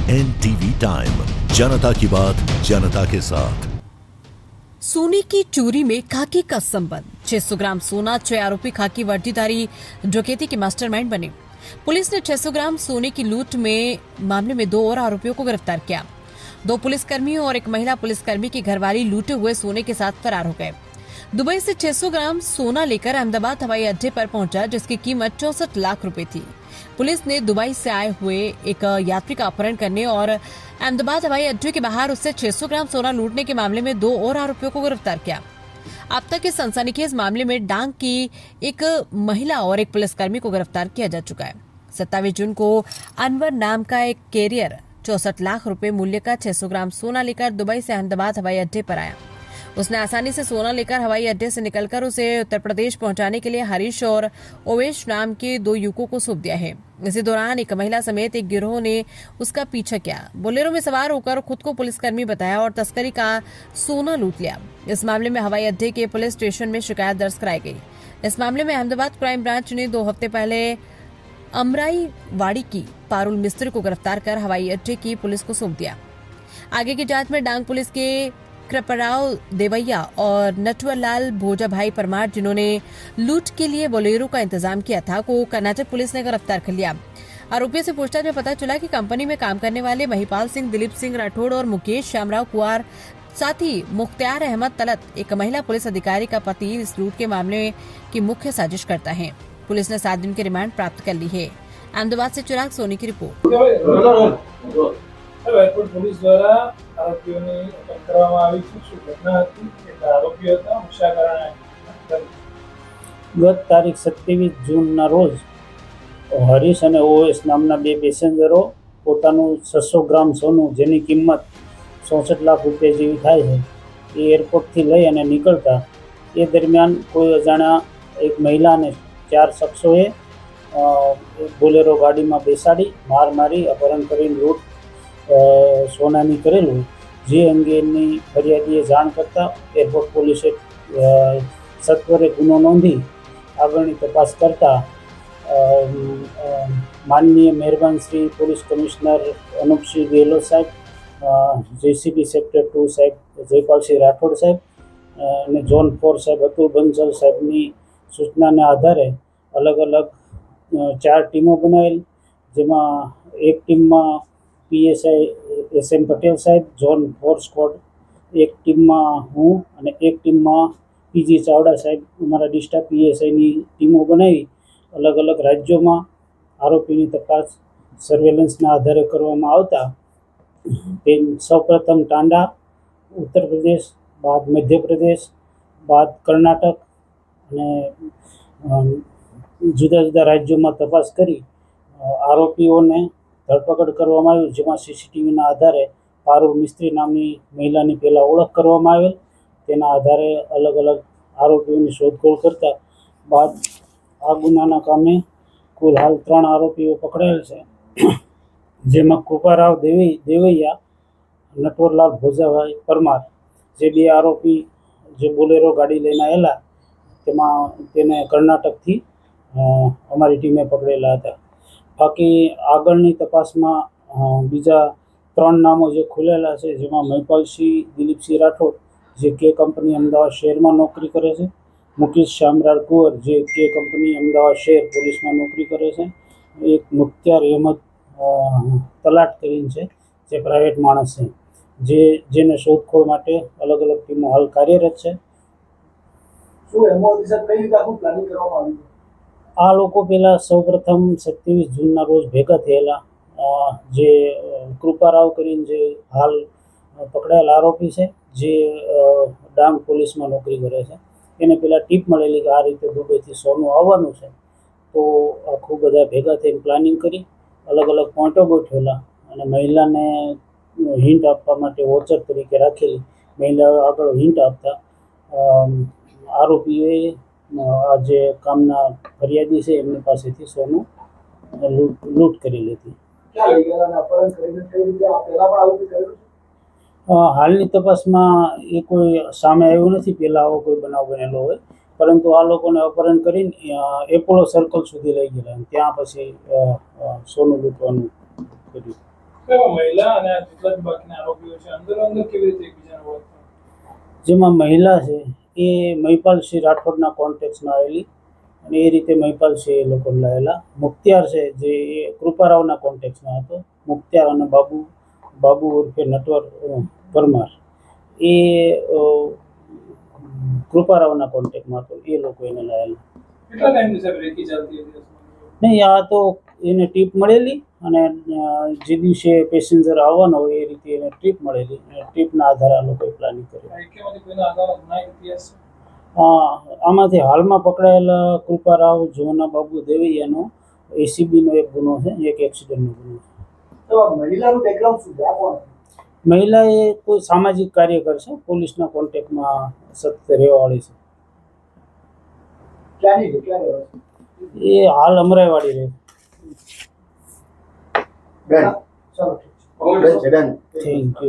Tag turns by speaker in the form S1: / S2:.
S1: NTV time, जनता की बात जनता के साथ।
S2: सोने की चोरी में खाकी का संबंध। 600 ग्राम सोना, 6 आरोपी खाकी वर्दीधारी डकैती के मास्टरमाइंड बने। पुलिस ने 600 ग्राम सोने की लूट में मामले में 2 और आरोपियों को गिरफ्तार किया। 2 पुलिसकर्मियों और एक महिला पुलिसकर्मी की घरवाली लूटे हुए सोने के साथ फरार हो गए। दुबई से 600 ग्राम सोना लेकर अहमदाबाद हवाई अड्डे पर पहुंचा, जिसकी कीमत 64 लाख रुपए थी। पुलिस ने दुबई से आए हुए एक यात्री का अपहरण करने और अहमदाबाद हवाई अड्डे के बाहर उससे 600 ग्राम सोना लूटने के मामले में 2 और आरोपियों को गिरफ्तार किया। अब तक इस सनसनीखेज मामले में डांग की एक महिला और एक पुलिसकर्मी को गिरफ्तार किया जा चुका है। 27 जून को अनवर नाम का एक कैरियर 64 लाख रुपए मूल्य का 600 ग्राम सोना लेकर दुबई से अहमदाबाद हवाई अड्डे पर आया। उसने आसानी से सोना लेकर हवाई अड्डे से निकलकर उसे उत्तर प्रदेश पहुंचाने के लिए हरीश और ओवेश नाम के 2 युवकों को सौंप दिया है। इसी दौरान एक महिला समेत एक गिरोह ने उसका पीछा किया, बोलेरो में सवार होकर खुद को पुलिसकर्मी बताया और तस्करी का सोना लूट लिया। इस मामले में हवाई अड्डे के पुलिस स्टेशन में शिकायत दर्ज कराई गई। इस मामले में अहमदाबाद क्राइम ब्रांच ने 2 हफ्ते पहले अमराई वाड़ी की पारुल मिस्त्री को गिरफ्तार कर हवाई अड्डे की पुलिस को सौंप दिया। आगे की जांच में डांग पुलिस के कृपराव देवैया और नटवरलाल भोजाभाई परमार, जिन्होंने लूट के लिए बोलेरो का इंतजाम किया था, को कर्नाटक पुलिस ने गिरफ्तार कर लिया। आरोपियों से पूछताछ में पता चला कि कंपनी में काम करने वाले महिपाल सिंह, दिलीप सिंह राठौड़ और मुकेश श्यामराव कुआर, साथ ही मुख्तार अहमद तलत, एक महिला पुलिस अधिकारी का पति, इस लूट के मामले की मुख्य साजिश करता है। पुलिस ने 7 दिन की रिमांड प्राप्त कर ली है। अहमदाबाद से चिराग सोनी की रिपोर्ट।
S3: एयरपोर्ट पुलिस द्वारा आरोपीઓને અટક કરવામાં આવી છે। શું ઘટના હતી? કેટલા આરોપીઓ હતા? શા કારણે?
S4: ગત તારીખ 27 જૂનના રોજ હરીશ અને ઓએસ નામના 2 પેસેન્જરો પોતાનું 600 ગ્રામ સોનું, જેની કિંમત 64 લાખ રૂપિયા જેવી થાય છે, એ એરપોર્ટથી લઈ અને નીકળતા એ દરમિયાન કોઈ અજાણ્યા એક મહિલા અને 4 શખ્સોએ બોલેરો ગાડીમાં બેસાડી માર મારી અપહરણ કરીને લૂંટ સોનાની કરેલું, જે અંગેની ફરિયાદીએ જાણ કરતા એરપોર્ટ પોલીસે સત્વરે ગુનો નોંધી આગળની તપાસ કરતા માનનીય મહેરબાન શ્રી પોલીસ કમિશનર અનુપસિંહ ગેહલોત સાહેબ, JCB સેક્ટર 2 સાહેબ જયપાલસિંહ રાઠોડ સાહેબ અને ઝોન 4 સાહેબ અતુલ બંસલ સાહેબની સૂચનાને આધારે અલગ અલગ 4 ટીમો બનાવેલ, જેમાં એક ટીમમાં PSI SM પટેલ સાહેબ, ઝોન 4 સ્ક્વોડ, એક ટીમમાં હું અને એક ટીમમાં PG ચાવડા સાહેબ, અમારા ડિસ્ટા PSIની ટીમો બનાવી અલગ અલગ રાજ્યોમાં આરોપીની તપાસ સર્વેલન્સના આધારે કરવામાં આવતા સૌપ્રથમ ટાંડા ઉત્તર પ્રદેશ, બાદ મધ્યપ્રદેશ, બાદ કર્ણાટક અને જુદા જુદા રાજ્યોમાં તપાસ કરી આરોપીઓને ધરપકડ કરવામાં આવી, જેમાં CCTVના આધારે પારુલ મિસ્ત્રી નામની મહિલાની પહેલાં ઓળખ કરવામાં આવેલ। તેના આધારે અલગ અલગ આરોપીઓની શોધખોળ કરતા બાદ આ ગુનાના કામે કુલ હાલ 3 આરોપીઓ પકડાયેલ છે, જેમાં કૃપારાવ દેવૈયા, નટવરલાલ ભોજાભાઈ પરમાર, જે 2 આરોપી જે બોલેરો ગાડી લઈને આવેલા, તેમાં તેને કર્ણાટકથી અમારી ટીમે પકડેલા હતા। બાકી આગળની તપાસમાં બીજા 3 નામો જે ખુલેલા છે, જેમાં મહિપાલસિંહ દિલીપસિંહ રાઠોડ, જે કે કંપની અમદાવાદ શહેરમાં નોકરી કરે છે, મુકેશ શ્યામરાવ કુંવર, જે કે કંપની અમદાવાદ શહેર પોલીસમાં નોકરી કરે છે, એક મુખ્તાર અહેમદ તલાટ કરીને છે, જે પ્રાઇવેટ માણસ છે, જેને શોધખોળ માટે અલગ અલગ ટીમો હાલ કાર્યરત છે।
S3: શું એમાં દિશા કઈ રીતે આખું પ્લાનિંગ કરવામાં આવ્યું?
S4: આ લોકો પહેલાં સૌપ્રથમ 27 જૂનના રોજ ભેગા થયેલા, જે કૃપારાવ કરીને જે હાલ પકડાયેલ આરોપી છે, જે ડાંગ પોલીસમાં નોકરી કરે છે, એને પહેલાં ટીપ મળેલી કે આ રીતે દુબઈથી સોનું આવવાનું છે, તો આખું બધા ભેગા થઈને પ્લાનિંગ કરી અલગ અલગ પોઈન્ટો ગોઠવેલા અને મહિલાને હિન્ટ આપવા માટે વોચર તરીકે રાખેલી। મહિલા આગળ હિન્ટ આપતા આરોપીઓએ આ જે કામના ફરિયાદી છે એમની પાસેથી સોનું લૂંટ કરી લીધી। હાલની તપાસમાં એ કોઈ સામે આવ્યું નથી, પહેલાં આવો કોઈ બનાવ બનેલો હોય, પરંતુ આ લોકોને અપહરણ કરીને એપોલો સર્કલ સુધી લઈ ગયેલા, ત્યાં પછી સોનું લૂંટવાનું કર્યું।
S3: કેવા મહિલા અને આ જેટલા જ બાકીના આરોપીઓ છે અંદર કેવી રીતે એકબીજાને ઓળખતા?
S4: જેમાં મહિલા છે એ મહિપાલસિંહ રાઠોડના કોન્ટેક્ટમાં આવેલી અને એ રીતે મહિપાલસિંહ એ લોકો લાયેલા. મુખ્તિયાર છે જે એ કૃપારાવના કોન્ટેક્ટમાં હતો. મુખ્તિયાર અને બાબુ ઉર્ફે નટવર પરમાર એ કૃપારાવના કોન્ટેક્ટમાં હતો. એ લોકો એને લાયેલા.
S3: કેટલા ટાઈમથી સાહેબ રેકી ચાલતી હતી?
S4: નહીં, આ તો એને ટીપ મળેલી અને જે દિવસે પેસેન્જર આવવાનો હોય એ રીતે એને ટીપ મળેલી અને ટીપના આધારે આ લોકોએ પ્લાનિંગ કરી.
S3: એકેમાંથી કોઈના આધારે ગુનાહિત ઇતિહાસ છે?
S4: આમાંથી હાલમાં પકડાયેલા કૃપારાવ જોના બાબુ દેવૈયાનો એસીબીનો એક ગુનો છે, એક એક્સિડન્ટનો ગુનો છે.
S5: તો મહિલાનું બેકગ્રાઉન્ડ શું છે? આ કોણ?
S4: મહિલા એ કોઈ સામાજિક કાર્યકર છે, પોલીસના કોન્ટેક્ટમાં સતત રહેવાવાળી છે.
S5: ક્યાંની છે? ક્યાં રહે છે?
S4: એ હાલ અમરાઈવાડી રહે
S5: બેન, ચાલો ઠીક છે.
S4: છે. Thank you.